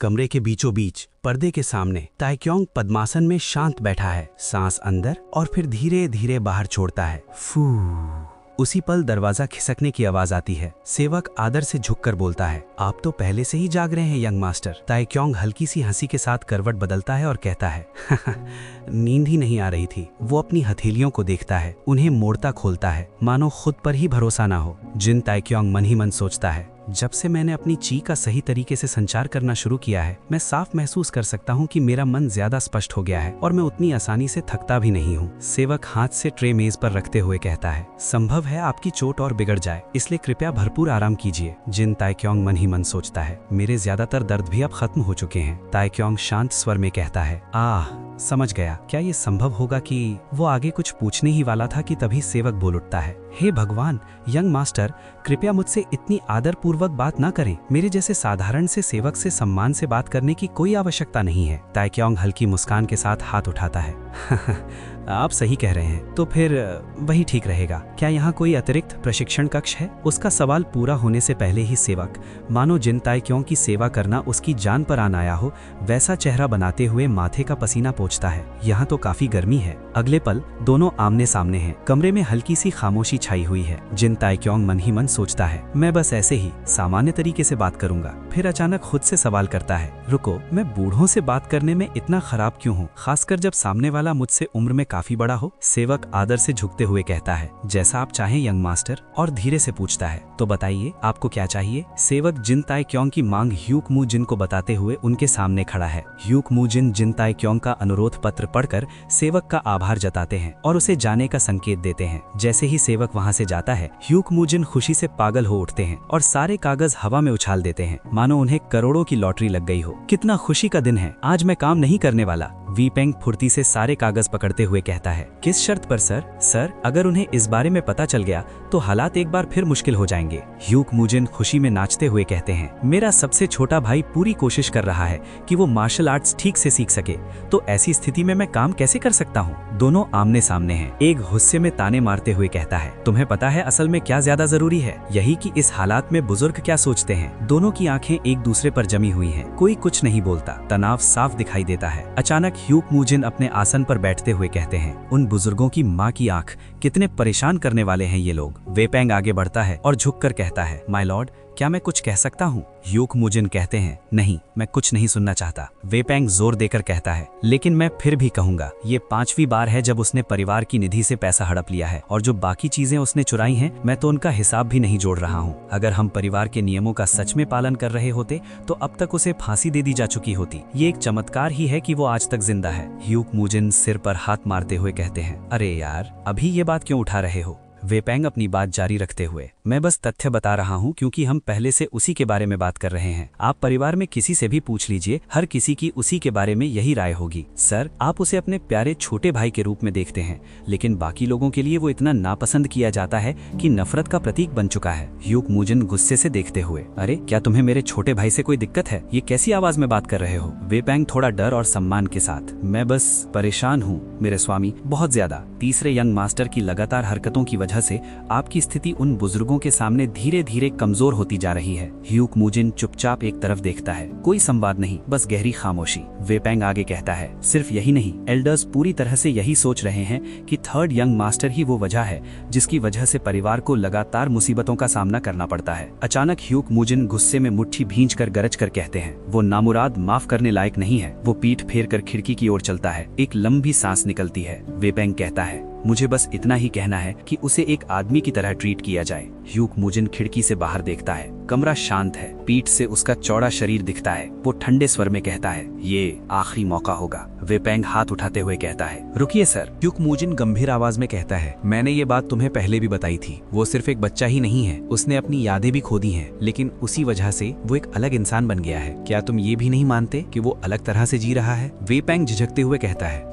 कमरे के बीचों बीच पर्दे के सामने ताइक्योंग पद्मासन में शांत बैठा है, सांस अंदर और फिर धीरे धीरे बाहर छोड़ता है। फू। उसी पल दरवाजा खिसकने की आवाज आती है। सेवक आदर से झुककर बोलता है, आप तो पहले से ही जाग रहे हैं यंग मास्टर। ताइक्योंग हल्की सी हंसी के साथ करवट बदलता है और कहता है, नींद ही नहीं आ रही थी। वो अपनी हथेलियों को देखता है, उन्हें मोड़ता खोलता है, मानो खुद पर ही भरोसा ना हो। जिन ताइक्योंग मन ही मन सोचता है, जब से मैंने अपनी ची का सही तरीके से संचार करना शुरू किया है, मैं साफ महसूस कर सकता हूँ कि मेरा मन ज्यादा स्पष्ट हो गया है और मैं उतनी आसानी से थकता भी नहीं हूँ। सेवक हाथ से ट्रे मेज पर रखते हुए कहता है, संभव है आपकी चोट और बिगड़ जाए, इसलिए कृपया भरपूर आराम कीजिए। जिन ताइक्योंग मन ही मन सोचता है, मेरे ज्यादातर दर्द भी अब खत्म हो चुके हैं। ताइक्योंग शांत स्वर में कहता है, समझ गया। क्या ये संभव होगा कि वो आगे कुछ पूछने ही वाला था कि तभी सेवक बोल उठता है, हे भगवान, यंग मास्टर, कृपया मुझसे इतनी आदरपूर्वक बात ना करें। मेरे जैसे साधारण से सेवक से सम्मान से बात करने की कोई आवश्यकता नहीं है। ताइक्योंग हल्की मुस्कान के साथ हाथ उठाता है। आप सही कह रहे हैं, तो फिर वही ठीक रहेगा। क्या यहाँ कोई अतिरिक्त प्रशिक्षण कक्ष है? उसका सवाल पूरा होने से पहले ही सेवक, मानो जिन ताइक्योंग की सेवा करना उसकी जान पर आन आया हो, वैसा चेहरा बनाते हुए माथे का पसीना पोंछता है। यहाँ तो काफी गर्मी है। अगले पल दोनों आमने सामने हैं। कमरे में हल्की सी खामोशी छाई हुई है। जिन ताइक्योंग मन ही मन सोचता है, मैं बस ऐसे ही सामान्य तरीके से बात करूंगा। फिर अचानक खुद से सवाल करता है, रुको, मैं बूढ़ों से बात करने में इतना खराब क्यों हूँ, खासकर जब सामने वाला मुझसे उम्र में काफी बड़ा हो? सेवक आदर से झुकते हुए कहता है, जैसा आप चाहें यंग मास्टर, और धीरे से पूछता है, तो बताइए आपको क्या चाहिए? सेवक जिन ताइक्योंग की मांग ह्यूक मू जिन को बताते हुए उनके सामने खड़ा है। ह्यूक मू जिन जिन ताइक्योंग का अनुरोध पत्र पढ़कर सेवक का आभार जताते हैं और उसे जाने का संकेत देते हैं। जैसे ही सेवक वहां से जाता है, ह्यूक मू जिन खुशी से पागल हो उठते हैं और सारे कागज हवा में उछाल देते हैं, मानो उन्हें करोड़ों की लॉटरी लग गई हो। कितना खुशी का दिन है, आज मैं काम नहीं करने वाला। वी पेंग फुर्ती से सारे कागज पकड़ते हुए कहता है, किस शर्त पर सर? सर, अगर उन्हें इस बारे में पता चल गया तो हालात एक बार फिर मुश्किल हो जाएंगे। ह्यूक मू जिन खुशी में नाचते हुए कहते हैं, मेरा सबसे छोटा भाई पूरी कोशिश कर रहा है कि वो मार्शल आर्ट्स ठीक से सीख सके, तो ऐसी स्थिति में मैं काम कैसे कर सकता हूँ? दोनों आमने सामने हैं। एक गुस्से में ताने मारते हुए कहता है, तुम्हें पता है असल में क्या ज्यादा जरूरी है? यही कि इस हालात में बुजुर्ग क्या सोचते हैं। दोनों की आंखें एक दूसरे पर जमी हुई हैं। कोई कुछ नहीं बोलता, तनाव साफ दिखाई देता है। अचानक ह्यूक मू जिन अपने आसन पर बैठते हुए कहते हैं, उन बुजुर्गों की माँ की आंख, कितने परेशान करने वाले हैं ये लोग। वे पेंग आगे बढ़ता है और झुककर कहता है, माय लॉर्ड, क्या मैं कुछ कह सकता हूँ? ह्यूक मू जिन कहते हैं, नहीं, मैं कुछ नहीं सुनना चाहता। वे पेंग जोर देकर कहता है, लेकिन मैं फिर भी कहूंगा। ये 5वीं बार है जब उसने परिवार की निधि से पैसा हड़प लिया है, और जो बाकी चीजें उसने चुराई हैं, मैं तो उनका हिसाब भी नहीं जोड़ रहा हूँ। अगर हम परिवार के नियमों का सच में पालन कर रहे होते तो अब तक उसे फांसी दे दी जा चुकी होती। ये एक चमत्कार ही है कि वो आज तक जिंदा है। ह्यूक मू जिन सिर पर हाथ मारते हुए कहते हैं, अरे यार, अभी ये बात क्यों उठा रहे हो? वे पेंग अपनी बात जारी रखते हुए, मैं बस तथ्य बता रहा हूँ क्योंकि हम पहले से उसी के बारे में बात कर रहे हैं। आप परिवार में किसी से भी पूछ लीजिए, हर किसी की उसी के बारे में यही राय होगी। सर, आप उसे अपने प्यारे छोटे भाई के रूप में देखते हैं, लेकिन बाकी लोगों के लिए वो इतना नापसंद किया जाता है कि नफरत का प्रतीक बन चुका है। ह्यूक मू जिन गुस्से से देखते हुए, अरे क्या तुम्हें मेरे छोटे भाई से कोई दिक्कत है? ये कैसी आवाज में बात कर रहे हो? वे पेंग थोड़ा डर और सम्मान के साथ, मैं बस परेशान हूँ मेरे स्वामी, बहुत ज्यादा। तीसरे यंग मास्टर की लगातार हरकतों की वजह से आपकी स्थिति उन बुजुर्गों के सामने धीरे धीरे कमजोर होती जा रही है। ह्यूक मू जिन चुपचाप एक तरफ देखता है, कोई संवाद नहीं, बस गहरी खामोशी। वे पेंग आगे कहता है, सिर्फ यही नहीं, एल्डर्स पूरी तरह से यही सोच रहे हैं कि थर्ड यंग मास्टर ही वो वजह है जिसकी वजह से परिवार को लगातार मुसीबतों का सामना करना पड़ता है। अचानक ह्यूक मू जिन गुस्से में मुट्ठी भींच कर गरज कर कहते हैं, वो नामुराद माफ करने लायक नहीं है। वो पीठ फेर कर खिड़की की ओर चलता है। एक लंबी सांस निकलती है। वे पेंग कहता है, मुझे बस इतना ही कहना है कि उसे एक आदमी की तरह ट्रीट किया जाए। ह्यूक मू जिन खिड़की से बाहर देखता है। कमरा शांत है, पीठ से उसका चौड़ा शरीर दिखता है। वो ठंडे स्वर में कहता है, ये आखिरी मौका होगा। वे पेंग हाथ उठाते हुए कहता है, रुकिए सर। ह्यूक मू जिन गंभीर आवाज में कहता है, मैंने ये बात तुम्हें पहले भी बताई थी। वो सिर्फ एक बच्चा ही नहीं है, उसने अपनी यादें भी खो दी हैं, लेकिन उसी वजह से वो एक अलग इंसान बन गया है। क्या तुम ये भी नहीं मानते कि वो अलग तरह से जी रहा है? वे पेंग झिझकते हुए कहता है,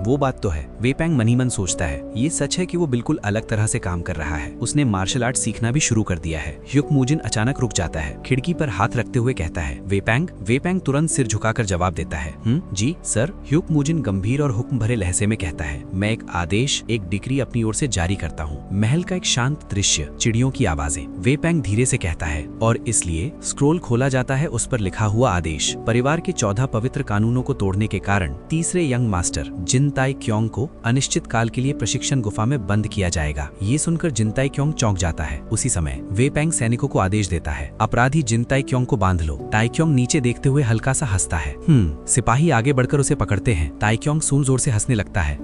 वो बात तो है। वे पेंग मन ही मन सोचता है, ये सच है कि वो बिल्कुल अलग तरह से काम कर रहा है। उसने मार्शल आर्ट सीखना भी शुरू कर दिया है। ह्यूक मू जिन अचानक अचानक रुक जाता है, खिड़की पर हाथ रखते हुए कहता है, वेपैंग। वेपैंग तुरंत सिर झुकाकर जवाब देता है, जी सर। ह्यूक मूजिन गंभीर और हुक्म भरे लहजे में कहता है, मैं एक आदेश, एक डिक्री अपनी ओर से जारी करता हूँ। महल का एक शांत दृश्य, चिड़ियों की आवाजें। वेपैंग धीरे से कहता है, और इसलिए स्क्रोल खोला जाता है। उस पर लिखा हुआ आदेश, परिवार के 14 पवित्र कानूनों को तोड़ने के कारण तीसरे यंग मास्टर जिन ताई क्योंग को अनिश्चित काल के लिए प्रशिक्षण गुफा में बंद किया जाएगा। ये सुनकर जिन ताई क्योंग चौंक जाता है। उसी समय वेपैंग सैनिकों को आदेश देता है, अपराधी जिन ताई क्योंग को बांध लो। ताई क्योंग नीचे देखते हुए हल्का सा हंसता है। सिपाही आगे बढ़कर उसे पकड़ते हैं। ताई क्योंग जोर जोर से हंसने लगता है।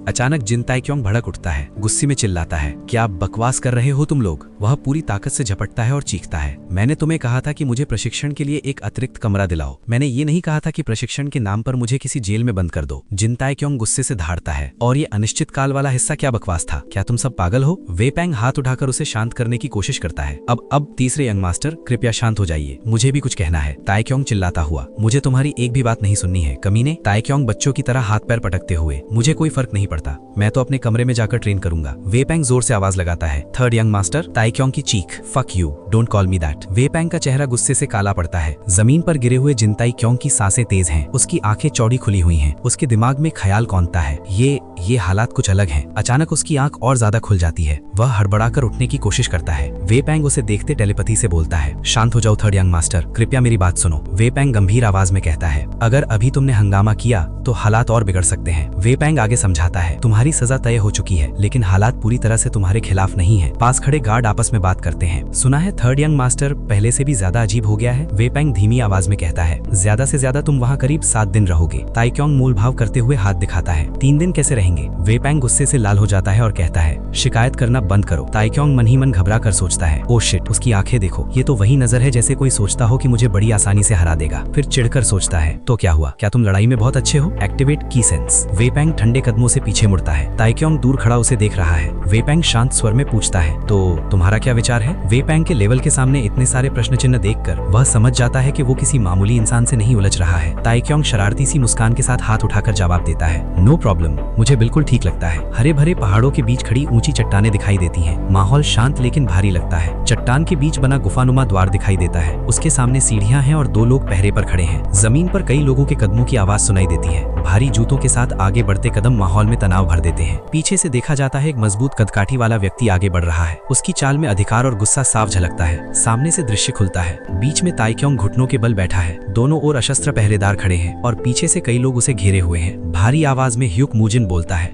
अचानक जिन ताई क्योंग भड़क उठता है, गुस्से में चिल्लाता है, क्या आप बकवास कर रहे हो तुम लोग? वह पूरी ताकत से झपटता है और चीखता है, मैंने तुम्हें कहा था कि मुझे प्रशिक्षण के लिए एक अतिरिक्त कमरा दिलाओ। मैंने ये नहीं कहा था कि प्रशिक्षण के नाम पर मुझे किसी जेल में बंद कर दो। जिन ताई क्योंग गुस्से से धाड़ता है, और ये अनिश्चित काल वाला हिस्सा क्या बकवास था? क्या तुम सब पागल हो? वेपैंग हाथ उठाकर उसे शांत करने की कोशिश करता है। अब तीसरे यंग मास्टर, कृपया शांत हो जाइए, मुझे भी कुछ कहना है। ताई क्योंग चिल्लाता हुआ, मुझे तुम्हारी एक भी बात नहीं सुननी है, कमीने। ताई क्योंग बच्चों की तरह हाथ पैर पटकते हुए, मुझे कोई फर्क नहीं पड़ता, मैं तो अपने कमरे में जाकर ट्रेन करूंगा। वेपैंग जोर से आवाज लगाता है, third young master. Tae Kyung की चीख, fuck you, don't call me that. वेपैंग का चेहरा गुस्से से काला पड़ता है। जमीन पर गिरे हुए जिन ताई क्योंग की सांसें तेज हैं, उसकी आंखें चौड़ी खुली हुई हैं। उसके दिमाग में ख्याल कौंधता है, ये हालात कुछ अलग हैं। अचानक उसकी आंख और ज्यादा खुल जाती है। वह हड़बड़ाकर उठने की कोशिश करता है। वेपैंग उसे देखते टेलीपैथी से बोलता है, शांत हो जाओ थर्ड यंग मास्टर, कृपया मेरी बात सुनो। वेपैंग गंभीर आवाज में कहता है, अगर अभी तुमने हंगामा किया तो हालात और बिगड़ सकते हैं। वेपैंग आगे समझाता है, तुम्हारी सजा तय हो चुकी है, लेकिन हालात पूरी तरह से तुम्हारे खिलाफ नहीं है। पास खड़े गार्ड आपस में बात करते हैं। सुना है थर्ड यंग मास्टर पहले से भी ज्यादा अजीब हो गया है? वेपैंग धीमी आवाज में कहता है, ज्यादा से ज्यादा तुम वहाँ करीब 7 दिन रहोगे। ताई क्योंग मूल भाव करते हुए हाथ दिखाता है, 3 दिन कैसे रहेंगे? वेपैंग गुस्से से लाल हो जाता है और कहता है, शिकायत करना बंद करो। ताई क्योंग मन ही मन घबरा कर सोचता है, ओ शिट, उसकी आंखें देखो, ये तो वही नजर है जैसे कोई सोचता हो कि मुझे बड़ी आसानी से हरा देगा। फिर चिढ़कर सोचता है, तो क्या हुआ? क्या तुम लड़ाई में बहुत अच्छे हो? एक्टिवेट की सेंस। वेपैंग ठंडे कदमों से पीछे मुड़ता है। ताई क्योंग दूर खड़ा उसे देख रहा है। वेपैंग शांत स्वर में पूछता है, तो तुम्हारा क्या विचार है? वेपैंग के लेवल के सामने इतने सारे प्रश्न चिन्ह देखकर वह समझ जाता है कि वो किसी मामूली इंसान से नहीं उलझ रहा है। ताई क्योंग शरारती सी मुस्कान के साथ हाथ उठाकर जवाब देता है, नो प्रॉब्लम, मुझे बिल्कुल ठीक लगता है। हरे भरे पहाड़ों के बीच खड़ी ऊंची चट्टानें दिखाई देती हैं। माहौल शांत लेकिन भारी लगता है। चट्टान के बीच बना गुफानुमा द्वार दिखाई देता है। उसके सामने सीढ़ियां हैं और 2 लोग पहरे पर खड़े हैं। जमीन पर कई लोगों के कदमों की आवाज सुनाई देती है। भारी जूतों के साथ आगे बढ़ते कदम माहौल में तनाव भर देते हैं। पीछे से देखा जाता है एक मजबूत कदकाठी वाला व्यक्ति आगे बढ़ रहा है। उसकी चाल में अधिकार और गुस्सा साफ झलकता है। सामने से दृश्य खुलता है। बीच में ताई क्योंग घुटनों के बल बैठा है। दोनों ओर अशस्त्र पहरेदार खड़े हैं और पीछे से कई लोग उसे घेरे हुए हैं। भारी आवाज में ह्यूक मूजिन बोलता है,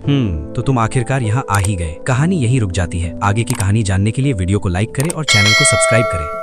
तो तुम आखिरकार यहाँ आ ही गए। कहानी यहीं रुक जाती है। आगे की कहानी जानने के लिए वीडियो को लाइक करें और चैनल को सब्सक्राइब करें।